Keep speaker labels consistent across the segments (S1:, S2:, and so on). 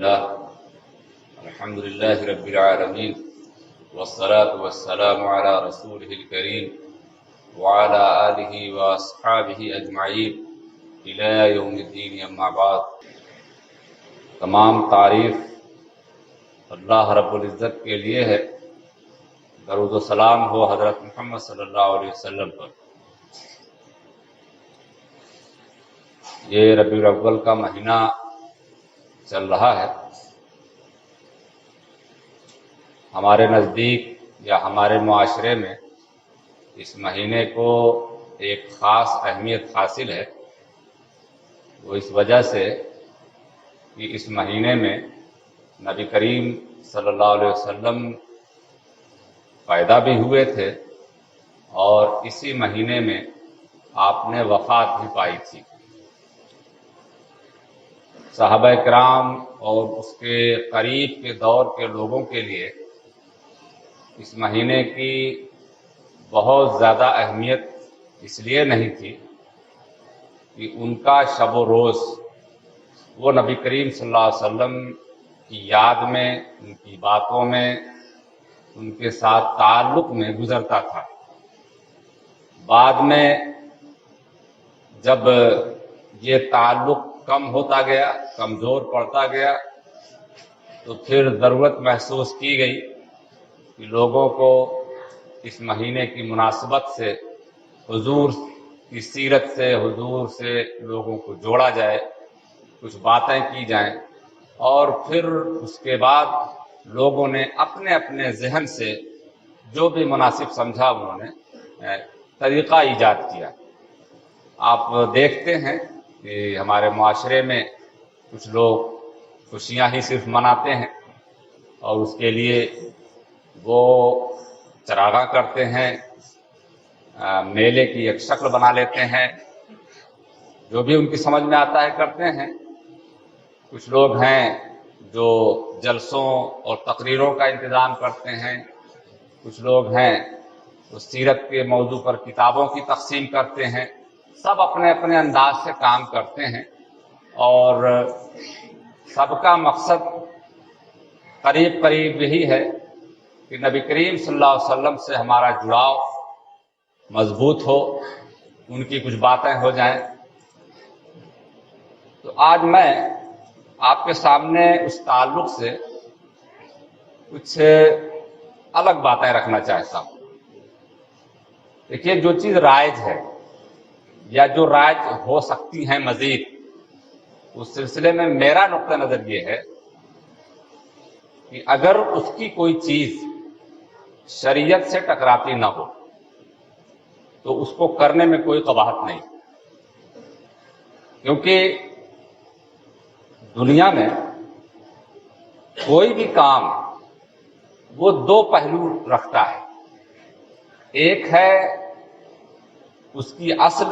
S1: الحمد لله رب العالمين والصلاة والسلام على رسوله الكريم وعلى آله وأصحابه أجمعين إلى يوم الدين أما بعد۔ تمام تعریف اللہ رب العزت کے لیے ہے، درود و سلام ہو حضرت محمد صلی اللہ علیہ وسلم پر۔ یہ ربیع الاول کا مہینہ چل رہا ہے۔ ہمارے نزدیک یا ہمارے معاشرے میں اس مہینے کو ایک خاص اہمیت حاصل ہے، وہ اس وجہ سے کہ اس مہینے میں نبی کریم صلی اللہ علیہ وسلم پیدا بھی ہوئے تھے اور اسی مہینے میں آپ نے وفات بھی پائی تھی۔ صحابہ کرام اور اس کے قریب کے دور کے لوگوں کے لیے اس مہینے کی بہت زیادہ اہمیت اس لیے نہیں تھی کہ ان کا شب و روز وہ نبی کریم صلی اللہ علیہ وسلم کی یاد میں، ان کی باتوں میں، ان کے ساتھ تعلق میں گزرتا تھا۔ بعد میں جب یہ تعلق کم ہوتا گیا، کمزور پڑتا گیا، تو پھر ضرورت محسوس کی گئی کہ لوگوں کو اس مہینے کی مناسبت سے حضور کی سیرت سے، حضور سے لوگوں کو جوڑا جائے، کچھ باتیں کی جائیں، اور پھر اس کے بعد لوگوں نے اپنے اپنے ذہن سے جو بھی مناسب سمجھا انہوں نے طریقہ ایجاد کیا۔ آپ دیکھتے ہیں کہ ہمارے معاشرے میں کچھ لوگ خوشیاں ہی صرف مناتے ہیں اور اس کے لیے وہ چراغاں کرتے ہیں، میلے کی ایک شکل بنا لیتے ہیں، جو بھی ان کی سمجھ میں آتا ہے کرتے ہیں۔ کچھ لوگ ہیں جو جلسوں اور تقریروں کا انتظام کرتے ہیں، کچھ لوگ ہیں جو سیرت کے موضوع پر کتابوں کی تقسیم کرتے ہیں۔ سب اپنے اپنے انداز سے کام کرتے ہیں اور سب کا مقصد قریب قریب یہی ہے کہ نبی کریم صلی اللہ علیہ وسلم سے ہمارا جڑاؤ مضبوط ہو، ان کی کچھ باتیں ہو جائیں۔ تو آج میں آپ کے سامنے اس تعلق سے کچھ الگ باتیں رکھنا چاہتا ہوں۔ دیکھیے، جو چیز رائج ہے یا جو رائج ہو سکتی ہیں مزید، اس سلسلے میں میرا نقطہ نظر یہ ہے کہ اگر اس کی کوئی چیز شریعت سے ٹکراتی نہ ہو تو اس کو کرنے میں کوئی قباحت نہیں، کیونکہ دنیا میں کوئی بھی کام وہ دو پہلو رکھتا ہے۔ ایک ہے اس کی اصل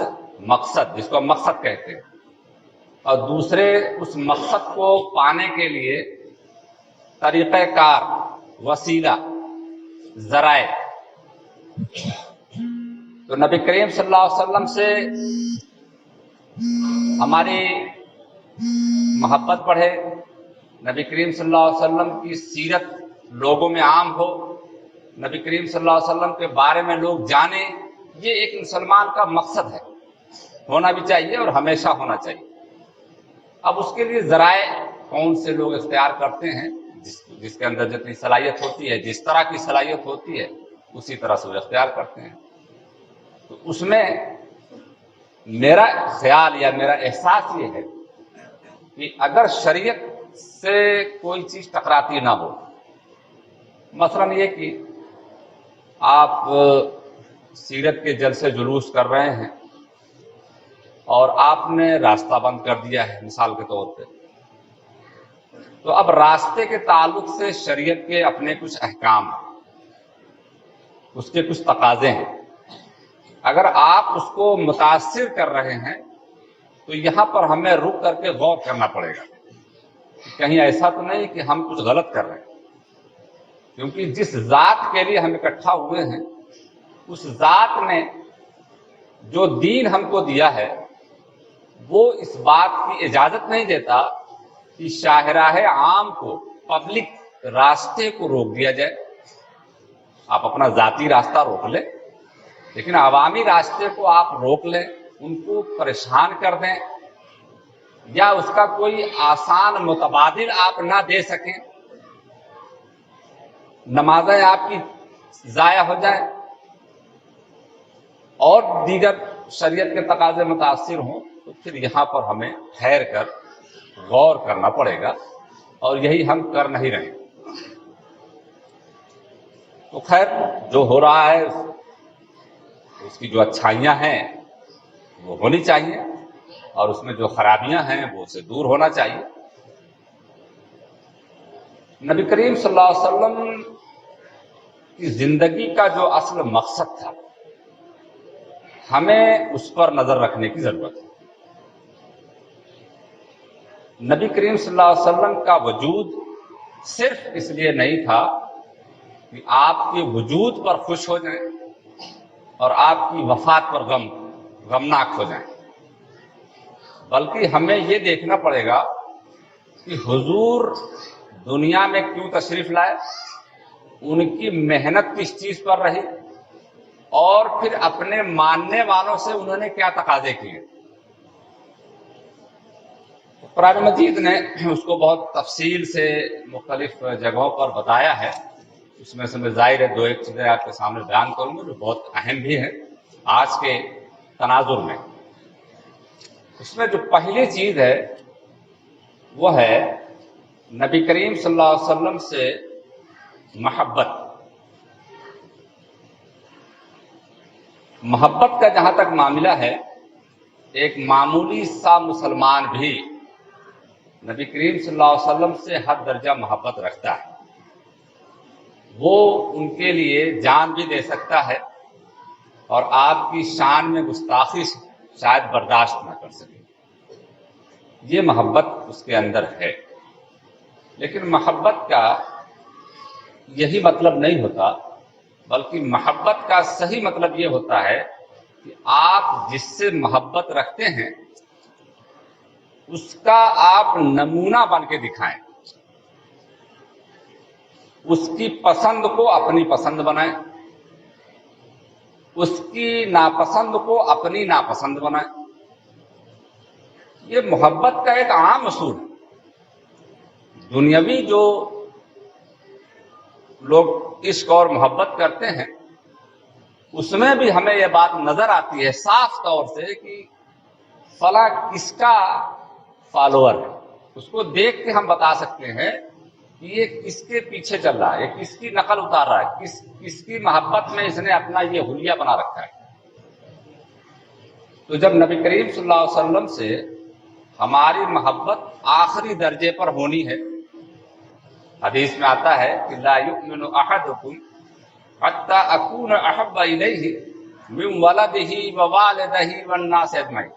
S1: مقصد، جس کو مقصد کہتے ہیں، اور دوسرے اس مقصد کو پانے کے لیے طریقہ کار، وسیلہ، ذرائع۔ تو نبی کریم صلی اللہ علیہ وسلم سے ہماری محبت بڑھے، نبی کریم صلی اللہ علیہ وسلم کی سیرت لوگوں میں عام ہو، نبی کریم صلی اللہ علیہ وسلم کے بارے میں لوگ جانیں، یہ ایک مسلمان کا مقصد ہے، ہونا بھی چاہیے اور ہمیشہ ہونا چاہیے۔ اب اس کے لیے ذرائع کون سے لوگ اختیار کرتے ہیں، جس کے اندر جتنی صلاحیت ہوتی ہے، جس طرح کی صلاحیت ہوتی ہے، اسی طرح سے وہ اختیار کرتے ہیں۔ تو اس میں میرا خیال یا میرا احساس یہ ہے کہ اگر شریعت سے کوئی چیز ٹکراتی نہ ہو، مثلا یہ کہ آپ سیرت کے جلسے جلوس کر رہے ہیں اور آپ نے راستہ بند کر دیا ہے مثال کے طور پہ، تو اب راستے کے تعلق سے شریعت کے اپنے کچھ احکام، اس کے کچھ تقاضے ہیں۔ اگر آپ اس کو متاثر کر رہے ہیں تو یہاں پر ہمیں رک کر کے غور کرنا پڑے گا، کہیں ایسا تو نہیں کہ ہم کچھ غلط کر رہے ہیں، کیونکہ جس ذات کے لیے ہم اکٹھا ہوئے ہیں، اس ذات نے جو دین ہم کو دیا ہے وہ اس بات کی اجازت نہیں دیتا کہ شاہراہ عام کو، پبلک راستے کو روک دیا جائے. آپ اپنا ذاتی راستہ روک لیں، لیکن عوامی راستے کو آپ روک لیں، ان کو پریشان کر دیں، یا اس کا کوئی آسان متبادل آپ نہ دے سکیں، نمازیں آپ کی ضائع ہو جائیں اور دیگر شریعت کے تقاضے متاثر ہوں، تو پھر یہاں پر ہمیں ٹھہر کر غور کرنا پڑے گا، اور یہی ہم کر نہیں رہے. تو خیر، جو ہو رہا ہے اس کی جو اچھائیاں ہیں وہ ہونی چاہیے، اور اس میں جو خرابیاں ہیں وہ اسے دور ہونا چاہیے. نبی کریم صلی اللہ علیہ وسلم کی زندگی کا جو اصل مقصد تھا، ہمیں اس پر نظر رکھنے کی ضرورت ہے. نبی کریم صلی اللہ علیہ وسلم کا وجود صرف اس لیے نہیں تھا کہ آپ کے وجود پر خوش ہو جائیں اور آپ کی وفات پر غمناک ہو جائیں، بلکہ ہمیں یہ دیکھنا پڑے گا کہ حضور دنیا میں کیوں تشریف لائے، ان کی محنت کس چیز پر رہی، اور پھر اپنے ماننے والوں سے انہوں نے کیا تقاضے کیے. قرآن مجید نے اس کو بہت تفصیل سے مختلف جگہوں پر بتایا ہے. اس میں سے میں ظاہر ہے دو ایک چیزیں آپ کے سامنے بیان کروں گا جو بہت اہم بھی ہیں آج کے تناظر میں. اس میں جو پہلی چیز ہے وہ ہے نبی کریم صلی اللہ علیہ وسلم سے محبت. محبت کا جہاں تک معاملہ ہے، ایک معمولی سا مسلمان بھی نبی کریم صلی اللہ علیہ وسلم سے حد درجہ محبت رکھتا ہے. وہ ان کے لیے جان بھی دے سکتا ہے، اور آپ کی شان میں گستاخی شاید برداشت نہ کر سکے. یہ محبت اس کے اندر ہے. لیکن محبت کا یہی مطلب نہیں ہوتا، بلکہ محبت کا صحیح مطلب یہ ہوتا ہے کہ آپ جس سے محبت رکھتے ہیں اس کا آپ نمونہ بن کے دکھائیں، اس کی پسند کو اپنی پسند بنائیں، اس کی ناپسند کو اپنی ناپسند بنائیں. یہ محبت کا ایک عام اصول ہے. دنیاوی جو لوگ عشق اور محبت کرتے ہیں اس میں بھی ہمیں یہ بات نظر آتی ہے صاف طور سے کہ فلاں کس کا فالوور ہے. اس کو دیکھ کے ہم بتا سکتے ہیں کہ یہ کس کے پیچھے چل رہا ہے، یہ کس کی نقل اتار رہا ہے، کس کی محبت میں اس نے اپنا یہ حلیہ بنا رکھا ہے. تو جب نبی کریم صلی اللہ علیہ وسلم سے ہماری محبت آخری درجے پر ہونی ہے، حدیث میں آتا ہے کہ لا یؤمن احدکم حتی اکون احب الیہ من ولدہ ووالدہ والناس اجمعین.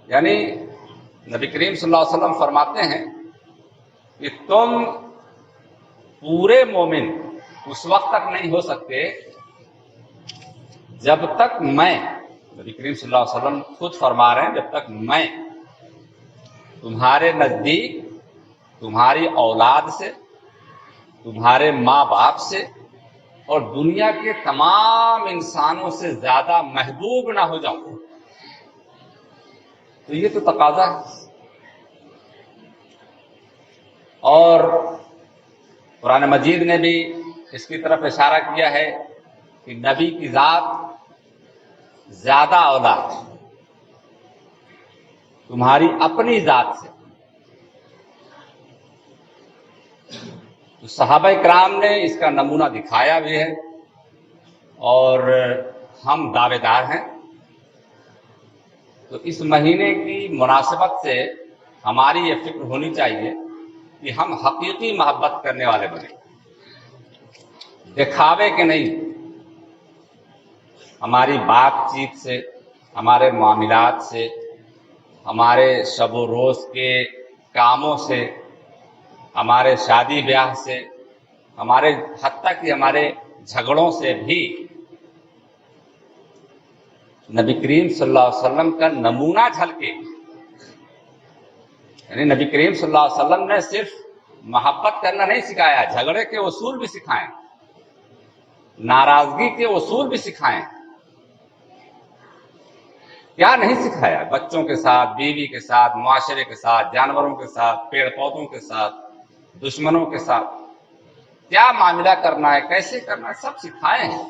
S1: یعنی نبی کریم صلی اللہ علیہ وسلم فرماتے ہیں کہ تم پورے مومن اس وقت تک نہیں ہو سکتے جب تک میں، نبی کریم صلی اللہ علیہ وسلم خود فرما رہے ہیں، جب تک میں تمہارے نزدیک تمہاری اولاد سے، تمہارے ماں باپ سے اور دنیا کے تمام انسانوں سے زیادہ محبوب نہ ہو جاؤں. تو یہ تو تقاضا ہے. اور قرآن مجید نے بھی اس کی طرف اشارہ کیا ہے کہ نبی کی ذات زیادہ اولا ہے تمہاری اپنی ذات سے. تو صحابہ کرام نے اس کا نمونہ دکھایا بھی ہے، اور ہم دعوے دار ہیں. تو اس مہینے کی مناسبت سے ہماری یہ فکر ہونی چاہیے کہ ہم حقیقی محبت کرنے والے بنیں، دکھاوے کے نہیں. ہماری بات چیت سے، ہمارے معاملات سے، ہمارے شب و روز کے کاموں سے، ہمارے شادی بیاہ سے، ہمارے حتیٰ کہ ہمارے جھگڑوں سے بھی نبی کریم صلی اللہ علیہ وسلم کا نمونہ جھلکے. یعنی نبی کریم صلی اللہ علیہ وسلم نے صرف محبت کرنا نہیں سکھایا، جھگڑے کے اصول بھی سکھائے، ناراضگی کے اصول بھی سکھائے۔ کیا نہیں سکھایا؟ بچوں کے ساتھ، بیوی کے ساتھ، معاشرے کے ساتھ، جانوروں کے ساتھ، پیڑ پودوں کے ساتھ، دشمنوں کے ساتھ کیا معاملہ کرنا ہے، کیسے کرنا ہے، سب سکھائے ہیں۔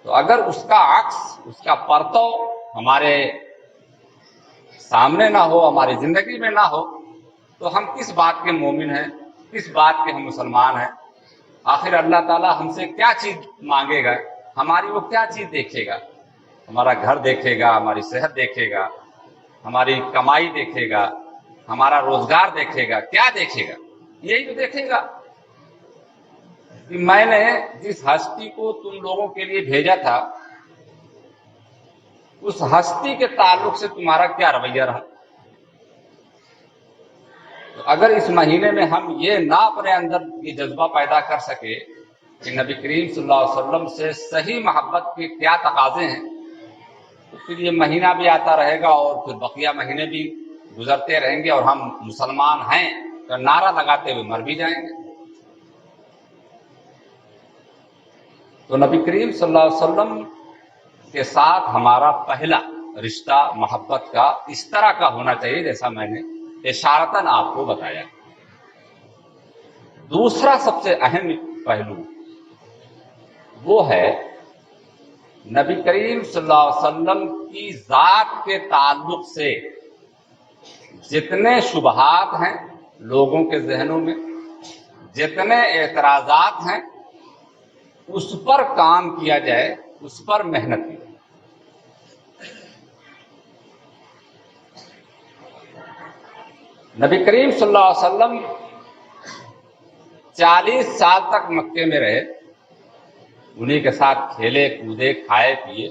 S1: تو اگر اس کا عکس، اس کا پرتو ہمارے سامنے نہ ہو، ہماری زندگی میں نہ ہو، تو ہم کس بات کے مومن ہیں، کس بات کے ہم مسلمان ہیں؟ آخر اللہ تعالیٰ ہم سے کیا چیز مانگے گا؟ ہماری وہ کیا چیز دیکھے گا؟ ہمارا گھر دیکھے گا، ہماری صحت دیکھے گا، ہماری کمائی دیکھے گا، ہمارا روزگار دیکھے گا، کیا دیکھے گا؟ یہی تو دیکھے گا کہ میں نے جس ہستی کو تم لوگوں کے لیے بھیجا تھا، اس ہستی کے تعلق سے تمہارا کیا رویہ رہا۔ تو اگر اس مہینے میں ہم یہ نہ اپنے اندر یہ جذبہ پیدا کر سکے کہ نبی کریم صلی اللہ علیہ وسلم سے صحیح محبت کے کیا تقاضے ہیں، تو پھر یہ مہینہ بھی آتا رہے گا اور پھر بقیہ مہینے بھی گزرتے رہیں گے اور ہم مسلمان ہیں تو نعرہ لگاتے ہوئے مر بھی جائیں گے۔ تو نبی کریم صلی اللہ علیہ وسلم کے ساتھ ہمارا پہلا رشتہ محبت کا اس طرح کا ہونا چاہیے جیسا میں نے اشارتاً آپ کو بتایا۔ دوسرا سب سے اہم پہلو وہ ہے نبی کریم صلی اللہ علیہ وسلم کی ذات کے تعلق سے جتنے شبہات ہیں لوگوں کے ذہنوں میں، جتنے اعتراضات ہیں، اس پر کام کیا جائے، اس پر محنت کی جائے۔ نبی کریم صلی اللہ علیہ وسلم 40 سال تک مکے میں رہے، انہی کے ساتھ کھیلے کودے، کھائے پیے،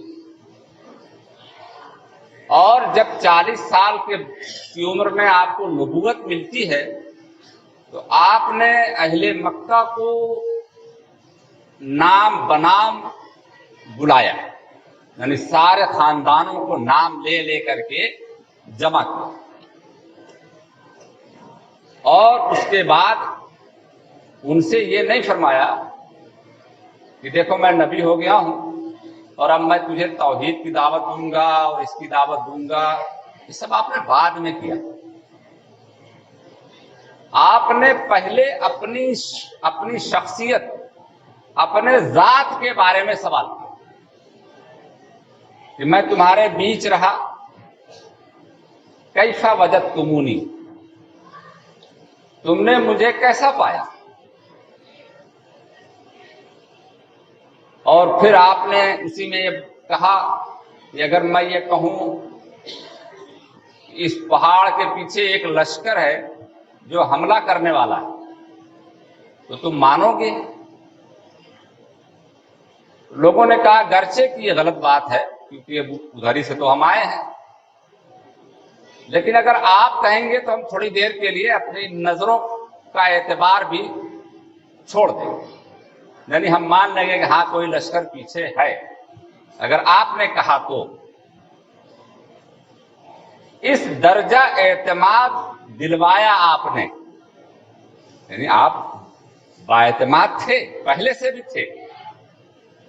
S1: اور جب 40 سال کی عمر میں آپ کو نبوت ملتی ہے تو آپ نے اہل مکہ کو نام بنام بلایا، یعنی سارے خاندانوں کو نام لے لے کر کے جمع کیا، اور اس کے بعد ان سے یہ نہیں فرمایا کہ دیکھو میں نبی ہو گیا ہوں اور اب میں تجھے توحید کی دعوت دوں گا اور اس کی دعوت دوں گا، یہ سب آپ نے بعد میں کیا۔ آپ نے پہلے اپنی شخصیت، اپنے ذات کے بارے میں سوال کیا کہ میں تمہارے بیچ رہا، کیف وجدتمونی، تم نے مجھے کیسا پایا؟ اور پھر آپ نے اسی میں یہ کہا کہ اگر میں یہ کہوں اس پہاڑ کے پیچھے ایک لشکر ہے جو حملہ کرنے والا ہے تو تم مانو گے؟ لوگوں نے کہا گرچہ کہ یہ غلط بات ہے کیونکہ ادھر ہی سے تو ہم آئے ہیں، لیکن اگر آپ کہیں گے تو ہم تھوڑی دیر کے لیے اپنی نظروں کا اعتبار بھی چھوڑ دیں گے، یعنی ہم مان لیں گے کہ ہاں کوئی لشکر پیچھے ہے، اگر آپ نے کہا تو۔ اس درجہ اعتماد دلوایا آپ نے، یعنی آپ بااعتماد تھے، پہلے سے بھی تھے،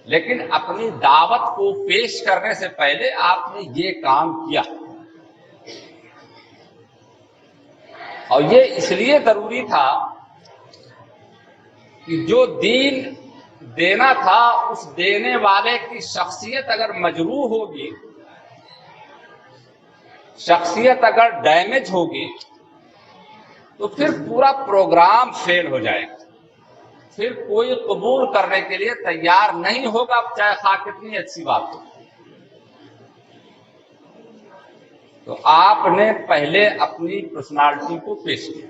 S1: لیکن اپنی دعوت کو پیش کرنے سے پہلے آپ نے یہ کام کیا، اور یہ اس لیے ضروری تھا کہ جو دین دینا تھا اس دینے والے کی شخصیت اگر مجروح ہوگی، شخصیت اگر ڈیمیج ہوگی تو پھر پورا پروگرام فیل ہو جائے گا، پھر کوئی قبول کرنے کے لیے تیار نہیں ہوگا، چاہے خواہ کتنی اچھی بات ہو۔ تو آپ نے پہلے اپنی پرسنالٹی کو پیش کیا۔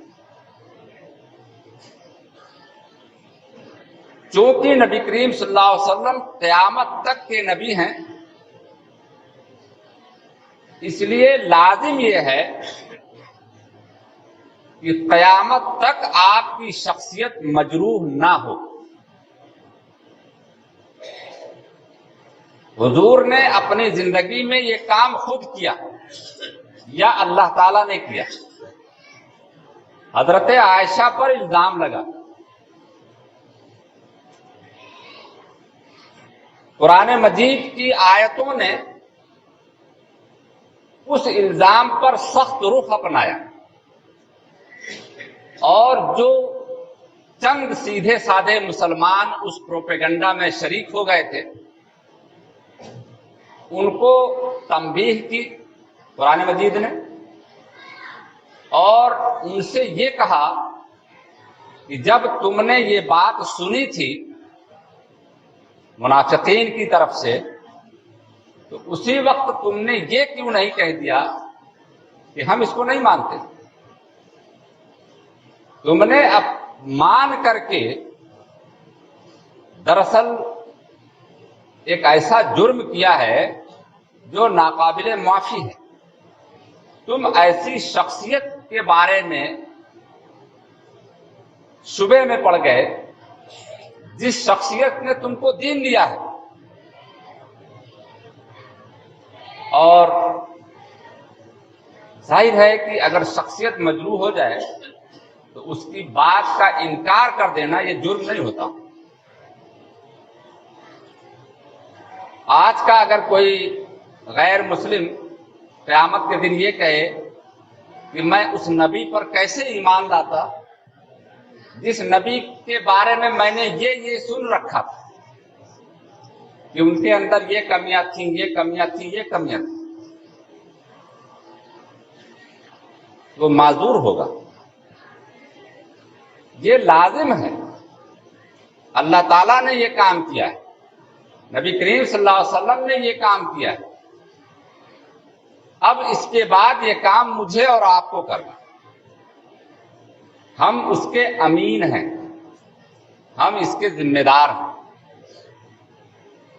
S1: چونکہ نبی کریم صلی اللہ علیہ وسلم قیامت تک کے نبی ہیں، اس لیے لازم یہ ہے کہ قیامت تک آپ کی شخصیت مجروح نہ ہو۔ حضور نے اپنی زندگی میں یہ کام خود کیا یا اللہ تعالیٰ نے کیا؟ حضرت عائشہ پر الزام لگا. قرآن مجید کی آیتوں نے اس الزام پر سخت رخ اپنایا اور جو چند سیدھے سادے مسلمان اس پروپیگنڈا میں شریک ہو گئے تھے ان کو تنبیہ کی قرآن مجید نے اور ان سے یہ کہا کہ جب تم نے یہ بات سنی تھی منافقین کی طرف سے تو اسی وقت تم نے یہ کیوں نہیں کہہ دیا کہ ہم اس کو نہیں مانتے. تم نے اب مان کر کے دراصل ایک ایسا جرم کیا ہے جو ناقابل معافی ہے. تم ایسی شخصیت کے بارے میں شبے میں پڑ گئے جس شخصیت نے تم کو دین دیا ہے. اور ظاہر ہے کہ اگر شخصیت مجروح ہو جائے تو اس کی بات کا انکار کر دینا یہ جرم نہیں ہوتا. آج کا اگر کوئی غیر مسلم قیامت کے دن یہ کہے کہ میں اس نبی پر کیسے ایمان لاتا جس نبی کے بارے میں میں نے یہ سن رکھا تھا کہ ان کے اندر یہ کمیاں تھیں یہ کمیاں تھیں یہ کمیاں تھیں، وہ معذور ہوگا. یہ لازم ہے. اللہ تعالیٰ نے یہ کام کیا ہے، نبی کریم صلی اللہ علیہ وسلم نے یہ کام کیا ہے. اب اس کے بعد یہ کام مجھے اور آپ کو کرنا. ہم اس کے امین ہیں، ہم اس کے ذمہ دار ہیں.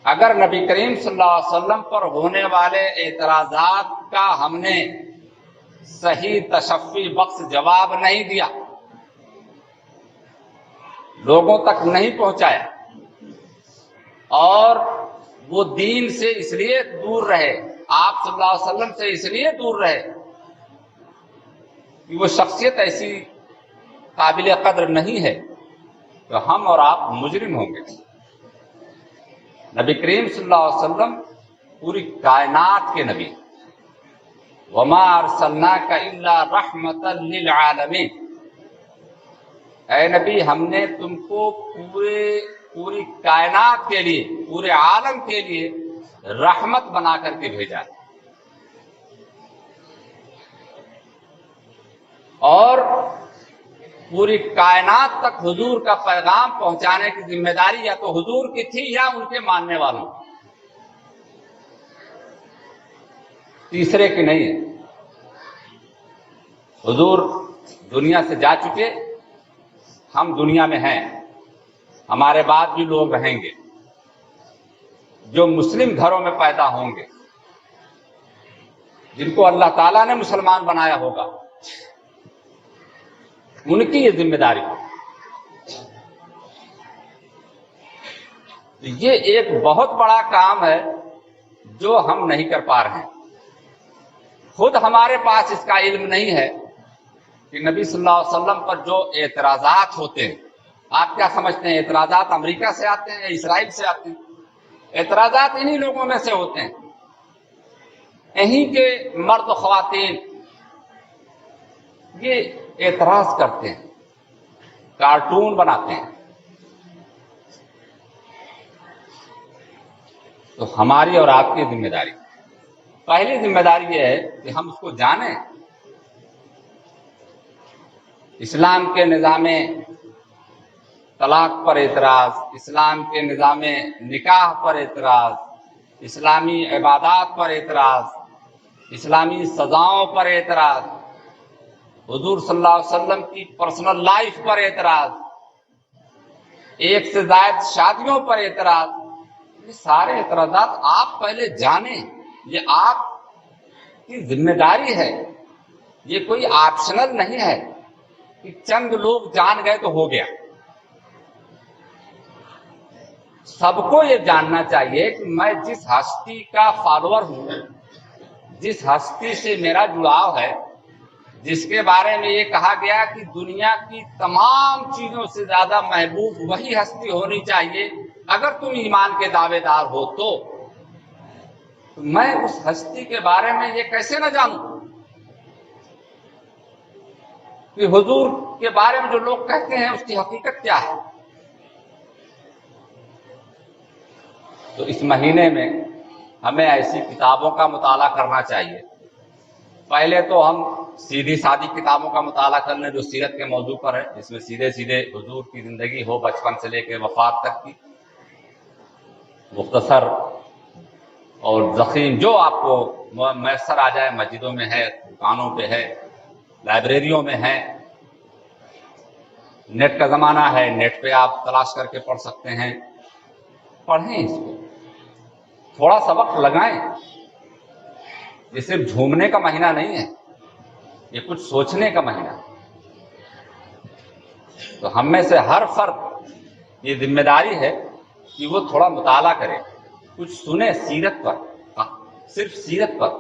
S1: اگر نبی کریم صلی اللہ علیہ وسلم پر ہونے والے اعتراضات کا ہم نے صحیح تشفی بخش جواب نہیں دیا، لوگوں تک نہیں پہنچایا اور وہ دین سے اس لیے دور رہے، آپ صلی اللہ علیہ وسلم سے اس لیے دور رہے کہ وہ شخصیت ایسی قابل قدر نہیں ہے، تو ہم اور آپ مجرم ہوں گے. نبی کریم صلی اللہ علیہ وسلم پوری کائنات کے نبی، وما ارسلناک الا رحمتا للعالمین. اے نبی ہم نے تم کو پوری کائنات کے لیے، پورے عالم کے لیے رحمت بنا کر کے بھیجا ہے. اور پوری کائنات تک حضور کا پیغام پہنچانے کی ذمہ داری یا تو حضور کی تھی یا ان کے ماننے والوں، تیسرے کی نہیں ہے. حضور دنیا سے جا چکے، ہم دنیا میں ہیں، ہمارے بعد بھی لوگ رہیں گے جو مسلم گھروں میں پیدا ہوں گے، جن کو اللہ تعالیٰ نے مسلمان بنایا ہوگا، ان کی یہ ذمہ داری ہے. یہ ایک بہت بڑا کام ہے جو ہم نہیں کر پا رہے ہیں. خود ہمارے پاس اس کا علم نہیں ہے کہ نبی صلی اللہ علیہ وسلم پر جو اعتراضات ہوتے ہیں، آپ کیا سمجھتے ہیں اعتراضات امریکہ سے آتے ہیں یا اسرائیل سے آتے ہیں؟ اعتراضات انہی لوگوں میں سے ہوتے ہیں، یہیں کے مرد و خواتین یہ اعتراض کرتے ہیں، کارٹون بناتے ہیں. تو ہماری اور آپ کی ذمہ داری، پہلی ذمہ داری یہ ہے کہ ہم اس کو جانیں. اسلام کے نظام طلاق پر اعتراض، اسلام کے نظام نکاح پر اعتراض، اسلامی عبادات پر اعتراض، اسلامی سزاؤں پر اعتراض، حضور صلی اللہ علیہ وسلم کی پرسنل لائف پر اعتراض، ایک سے زائد شادیوں پر اعتراض. یہ سارے اعتراضات آپ پہلے جانیں، یہ آپ کی ذمہ داری ہے. یہ کوئی آپشنل نہیں ہے کہ چند لوگ جان گئے تو ہو گیا. سب کو یہ جاننا چاہیے کہ میں جس ہستی کا فالوور ہوں، جس ہستی سے میرا جڑاؤ ہے، جس کے بارے میں یہ کہا گیا کہ دنیا کی تمام چیزوں سے زیادہ محبوب وہی ہستی ہونی چاہیے اگر تم ایمان کے دعوے دار ہو تو میں اس ہستی کے بارے میں یہ کیسے نہ جانوں کہ حضور کے بارے میں جو لوگ کہتے ہیں اس کی حقیقت کیا ہے. تو اس مہینے میں ہمیں ایسی کتابوں کا مطالعہ کرنا چاہیے. پہلے تو ہم سیدھی سادی کتابوں کا مطالعہ کر لیں جو سیرت کے موضوع پر ہے، جس میں سیدھے سیدھے حضور کی زندگی ہو بچپن سے لے کے وفات تک کی، مختصر اور ضخیم جو آپ کو میسر آ جائے. مسجدوں میں ہے، دکانوں پہ ہے، لائبریریوں میں ہے، نیٹ کا زمانہ ہے، نیٹ پہ آپ تلاش کر کے پڑھ سکتے ہیں. پڑھیں اس کو، تھوڑا سا وقت لگائیں. یہ صرف جھومنے کا مہینہ نہیں ہے، یہ کچھ سوچنے کا مہینہ. تو ہم میں سے ہر فرد یہ ذمہ داری ہے کہ وہ تھوڑا مطالعہ کرے، کچھ سنے سیرت پر، صرف سیرت پر.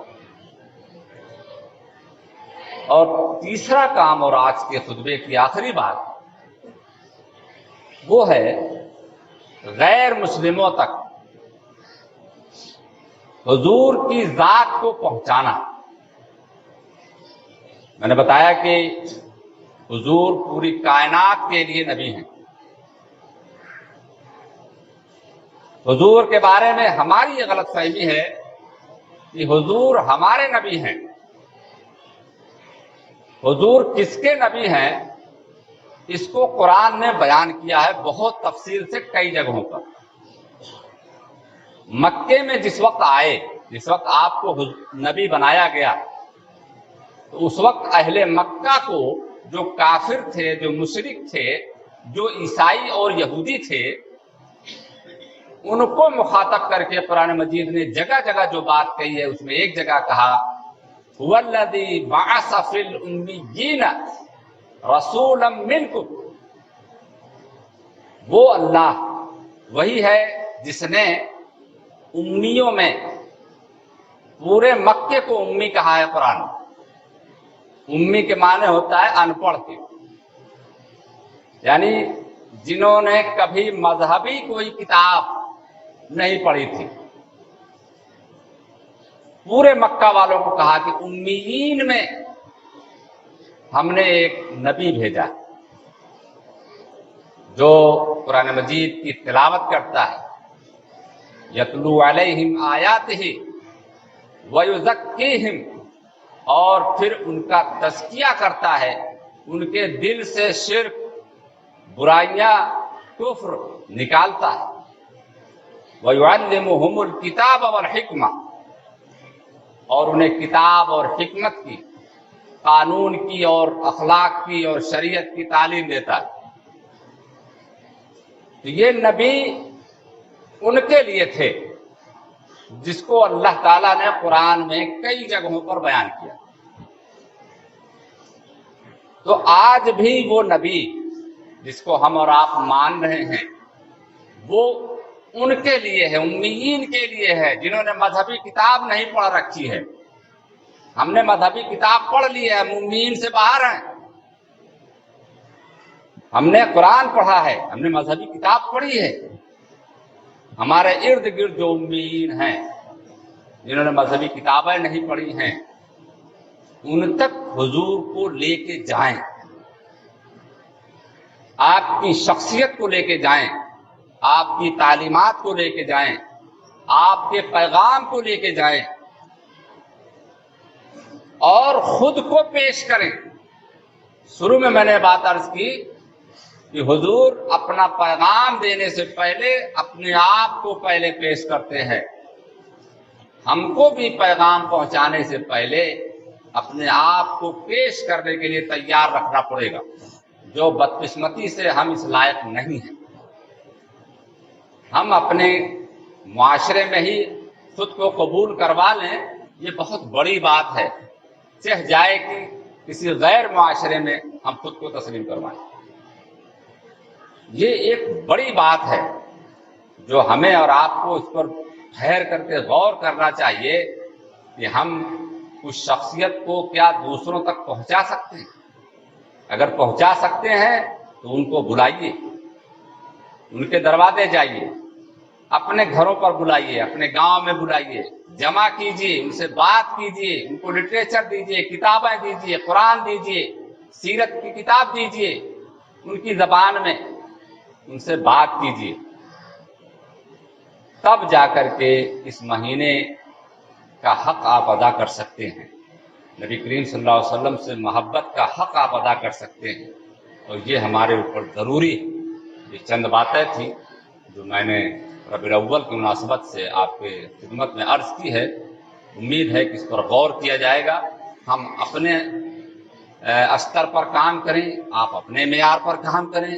S1: اور تیسرا کام اور آج کے خطبے کی آخری بات وہ ہے غیر مسلموں تک حضور کی ذات کو پہنچانا. میں نے بتایا کہ حضور پوری کائنات کے لیے نبی ہیں. حضور کے بارے میں ہماری یہ غلط فہمی ہے کہ حضور ہمارے نبی ہیں. حضور کس کے نبی ہیں اس کو قرآن نے بیان کیا ہے بہت تفصیل سے کئی جگہوں پر. مکے میں جس وقت آئے، جس وقت آپ کو نبی بنایا گیا، تو اس وقت اہل مکہ کو جو کافر تھے، جو مشرک تھے، جو عیسائی اور یہودی تھے، ان کو مخاطب کر کے قرآن مجید نے جگہ جگہ جو بات کہی ہے اس میں ایک جگہ کہا هو الذی بعث فی الامیین رسولا منکم. وہ اللہ وہی ہے جس نے امیوں میں، پورے مکے کو امی کہا ہے قرآن. امی کے معنی ہوتا ہے ان پڑھ کے، یعنی جنہوں نے کبھی مذہبی کوئی کتاب نہیں پڑھی تھی. پورے مکہ والوں کو کہا کہ امیین میں ہم نے ایک نبی بھیجا جو قرآن مجید کی تلاوت کرتا ہے، یتلو علیہم آیاتہ ویزکیہم، اور پھر ان کا تزکیہ کرتا ہے، ان کے دل سے شرک، برائیاں، کفر نکالتا ہے. وَيُعَلِّمُهُمُ الْكِتَابَ وَالْحِکْمَةَ، اور انہیں کتاب اور حکمت کی، قانون کی اور اخلاق کی اور شریعت کی تعلیم دیتا ہے. تو یہ نبی ان کے لیے تھے جس کو اللہ تعالیٰ نے قرآن میں کئی جگہوں پر بیان کیا. تو آج بھی وہ نبی جس کو ہم اور آپ مان رہے ہیں وہ ان کے لیے ہے، امیین کے لیے ہے جنہوں نے مذہبی کتاب نہیں پڑھ رکھی ہے. ہم نے مذہبی کتاب پڑھ لی ہے، ہم امیین سے باہر ہیں. ہم نے قرآن پڑھا ہے، ہم نے مذہبی کتاب پڑھی ہے. ہمارے ارد گرد جو امیین ہیں جنہوں نے مذہبی کتابیں نہیں پڑھی ہیں ان تک حضور کو لے کے جائیں، آپ کی شخصیت کو لے کے جائیں، آپ کی تعلیمات کو لے کے جائیں، آپ کے پیغام کو لے کے جائیں اور خود کو پیش کریں. شروع میں نے بات عرض کی کہ حضور اپنا پیغام دینے سے پہلے اپنے آپ کو پہلے پیش کرتے ہیں. ہم کو بھی پیغام پہنچانے سے پہلے اپنے آپ کو پیش کرنے کے لیے تیار رکھنا پڑے گا، جو بدقسمتی سے ہم اس لائق نہیں ہیں. ہم اپنے معاشرے میں ہی خود کو قبول کروا لیں، یہ بہت بڑی بات ہے. چہ جائے کہ کسی غیر معاشرے میں ہم خود کو تسلیم کروائیں، یہ ایک بڑی بات ہے جو ہمیں اور آپ کو اس پر ٹھہر کر کے غور کرنا چاہیے کہ ہم اس شخصیت کو کیا دوسروں تک پہنچا سکتے ہیں؟ اگر پہنچا سکتے ہیں تو ان کو بلائیے، ان کے دروازے جائیے، اپنے گھروں پر بلائیے، اپنے گاؤں میں بلائیے، جمع کیجیے، ان سے بات کیجیے، ان کو لٹریچر دیجیے، کتابیں دیجیے، قرآن دیجیے، سیرت کی کتاب دیجیے، ان کی زبان میں ان سے بات کیجیے، تب جا کر کے اس مہینے کا حق آپ ادا کر سکتے ہیں، نبی کریم صلی اللہ علیہ وسلم سے محبت کا حق آپ ادا کر سکتے ہیں، اور یہ ہمارے اوپر ضروری ہے۔ یہ چند باتیں تھیں جو میں نے ربیع الاول کی مناسبت سے آپ کے خدمت میں عرض کی ہے۔ امید ہے کہ اس پر غور کیا جائے گا، ہم اپنے استر پر کام کریں، آپ اپنے معیار پر کام کریں،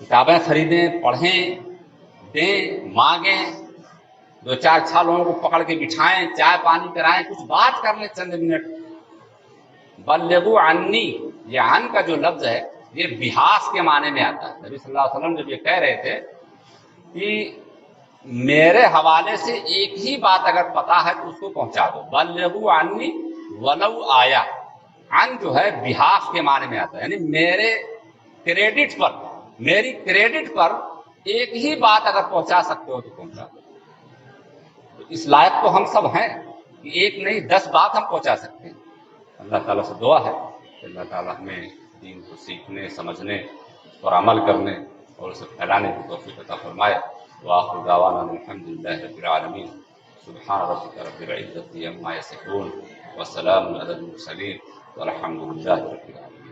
S1: کتابیں خریدیں، پڑھیں، دیں، مانگیں، دو چار چھ لوگوں کو پکڑ کے بٹھائیں، چائے پانی کرائیں، کچھ بات کر لیں چند منٹ۔ بلغوا عنی، یہ عن کا جو لفظ ہے یہ بحاث کے معنی میں آتا ہے۔ نبی صلی اللہ علیہ وسلم جب یہ کہہ رہے تھے کہ میرے حوالے سے ایک ہی بات اگر پتا ہے تو اس کو پہنچا دو، بلغوا عنی ولو آیا، عن جو ہے بحاث کے معنی میں آتا ہے، یعنی میرے کریڈٹ پر، میری کریڈٹ پر ایک ہی بات اگر پہنچا سکتے ہو تو پہنچا دو۔ تو اس لائق تو ہم سب ہیں کہ ایک نہیں 10 بات ہم پہنچا سکتے ہیں۔ اللہ تعالیٰ سے دعا ہے کہ اللہ تعالیٰ ہمیں دین کو سیکھنے، سمجھنے اور عمل کرنے اور اسے پھیلانے کی توفیق عطا فرمائے۔ وآخر دعوانا الحمدللہ رب العالمین، سبحان ربک رب العزة عما یصفون وسلام علی المرسلین والحمد للہ رب العالمین۔